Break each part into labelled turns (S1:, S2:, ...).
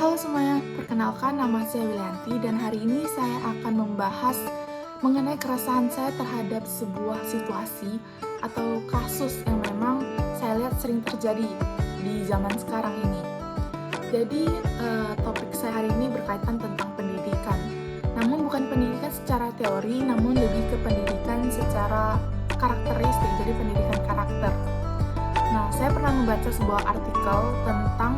S1: Halo semuanya, perkenalkan nama saya Wilianti dan hari ini saya akan membahas mengenai keresahan saya terhadap sebuah situasi atau kasus yang memang saya lihat sering terjadi di zaman sekarang ini. Jadi topik saya hari ini berkaitan tentang pendidikan. Namun bukan pendidikan secara teori, namun lebih ke pendidikan secara karakteristik, jadi pendidikan karakter. Nah, saya pernah membaca sebuah artikel tentang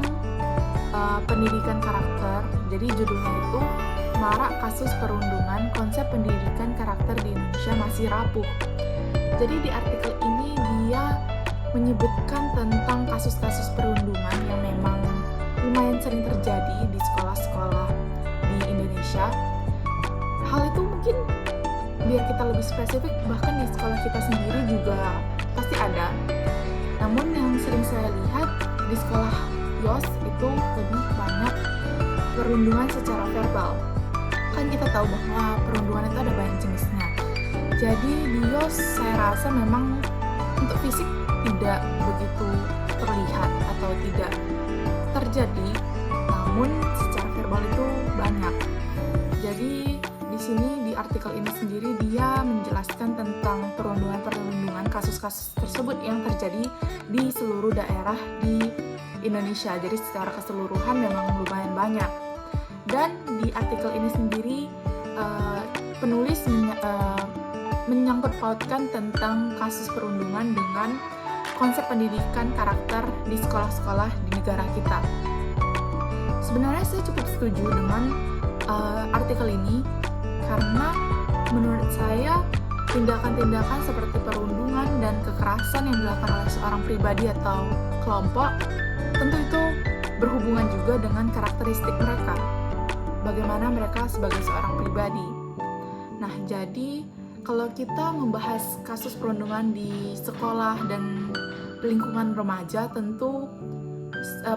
S1: pendidikan karakter. Jadi judulnya itu Marak Kasus Perundungan, Konsep Pendidikan Karakter di Indonesia Masih Rapuh. Jadi di artikel ini dia menyebutkan tentang kasus-kasus perundungan yang memang lumayan sering terjadi di sekolah-sekolah di Indonesia. Hal itu mungkin biar kita lebih spesifik, bahkan di sekolah kita sendiri juga pasti ada. Namun yang sering saya lihat di sekolah YOS itu lebih banyak perundungan secara verbal. Kan kita tahu bahwa perundungan itu ada banyak jenisnya. Jadi di YOS saya rasa memang untuk fisik tidak begitu terlihat atau tidak terjadi, namun secara verbal itu banyak. Jadi di sini di artikel ini sendiri dia menjelaskan tentang perundungan kasus-kasus tersebut yang terjadi di seluruh daerah di Indonesia. Jadi secara keseluruhan memang lumayan banyak. Dan di artikel ini sendiri penulis menyangkut pautkan tentang kasus perundungan dengan konsep pendidikan karakter di sekolah-sekolah di negara kita. Sebenarnya saya cukup setuju dengan artikel ini karena menurut saya tindakan-tindakan seperti perundungan dan kekerasan yang dilakukan oleh seorang pribadi atau kelompok tentu itu berhubungan juga dengan karakteristik mereka, bagaimana mereka sebagai seorang pribadi. Nah, jadi kalau kita membahas kasus perundungan di sekolah dan lingkungan remaja, tentu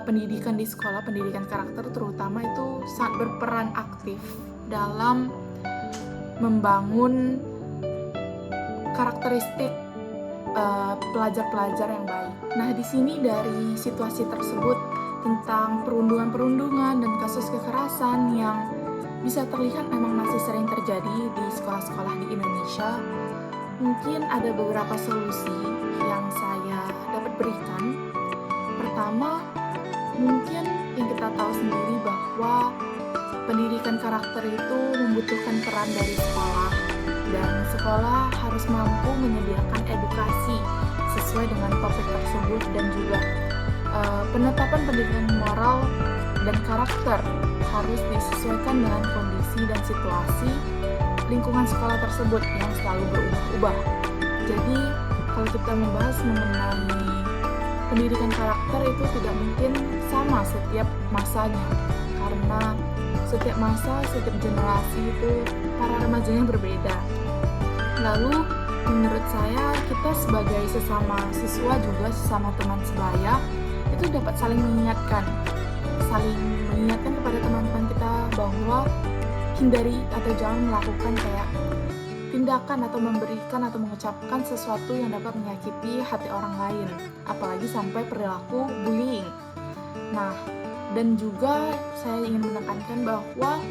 S1: pendidikan di sekolah, pendidikan karakter terutama itu sangat berperan aktif dalam membangun karakteristik pelajar-pelajar yang baik. Nah, di sini dari situasi tersebut tentang perundungan dan kasus kekerasan yang bisa terlihat memang masih sering terjadi di sekolah-sekolah di Indonesia, mungkin ada beberapa solusi yang saya dapat berikan. Pertama, mungkin yang kita tahu sendiri bahwa pendidikan karakter itu membutuhkan peran dari sekolah, dan sekolah harus mampu menyediakan edukasi sesuai dengan topik tersebut, dan juga penetapan pendidikan moral dan karakter harus disesuaikan dengan kondisi dan situasi lingkungan sekolah tersebut yang selalu berubah-ubah. Jadi kalau kita membahas mengenai pendidikan karakter itu tidak mungkin sama setiap masanya, karena setiap masa, setiap generasi itu para remajanya berbeda. Lalu menurut saya kita sebagai sesama siswa juga sesama teman sebaya itu dapat saling mengingatkan kepada teman-teman kita bahwa hindari atau jangan melakukan kayak tindakan atau memberikan atau mengucapkan sesuatu yang dapat menyakiti hati orang lain, apalagi sampai perilaku bullying. Nah, dan juga saya ingin menekankan bahwa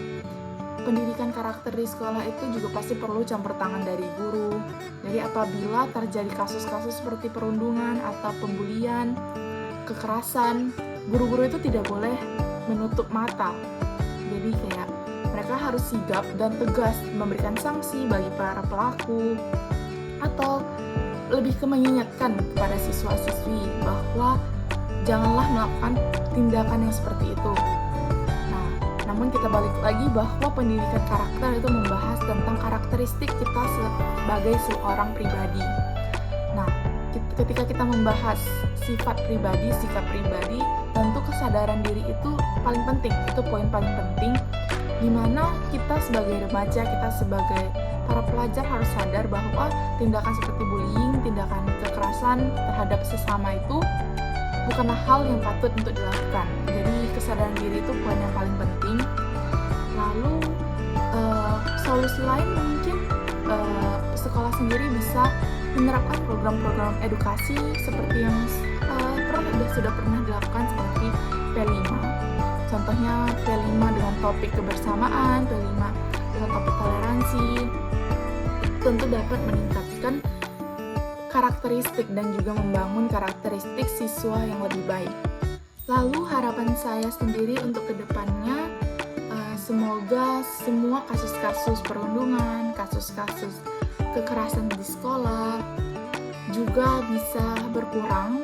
S1: pendidikan karakter di sekolah itu juga pasti perlu campur tangan dari guru. Jadi apabila terjadi kasus-kasus seperti perundungan atau pembulian, kekerasan, guru-guru itu tidak boleh menutup mata. Jadi kayak mereka harus sigap dan tegas memberikan sanksi bagi para pelaku, atau lebih ke mengingatkan kepada siswa-siswi bahwa janganlah melakukan tindakan yang seperti itu. Nah, namun kita balik lagi bahwa pendidikan karakter itu membahas tentang karakteristik kita sebagai seorang pribadi. Nah, ketika kita membahas sifat pribadi, sikap pribadi, tentu kesadaran diri itu paling penting. Itu poin paling penting, di mana kita sebagai remaja, kita sebagai para pelajar harus sadar bahwa tindakan seperti bullying, tindakan kekerasan terhadap sesama itu bukanlah hal yang patut untuk dilakukan. Jadi kesadaran diri itu poin yang paling penting. Lalu solusi lain mungkin sekolah sendiri bisa menerapkan program-program edukasi seperti yang sudah pernah dilakukan seperti P5. Contoh contohnya P5 dengan topik kebersamaan, P5 dengan topik toleransi, tentu dapat meningkatkan karakteristik dan juga membangun karakteristik siswa yang lebih baik. Lalu harapan saya sendiri untuk kedepannya, semoga semua kasus-kasus perundungan, kasus-kasus kekerasan di sekolah juga bisa berkurang,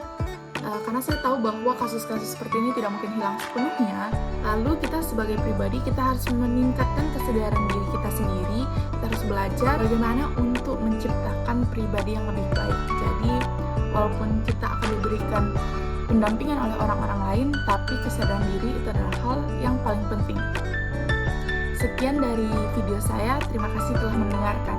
S1: karena saya tahu bahwa kasus-kasus seperti ini tidak mungkin hilang sepenuhnya. Lalu kita sebagai pribadi, kita harus meningkatkan kesadaran diri kita sendiri. Kita harus belajar bagaimana untuk menciptakan pribadi yang lebih baik. Jadi walaupun kita akan diberikan pendampingan oleh orang-orang lain, tapi kesadaran diri itu adalah hal yang paling penting. Sekian dari video saya, terima kasih telah mendengarkan.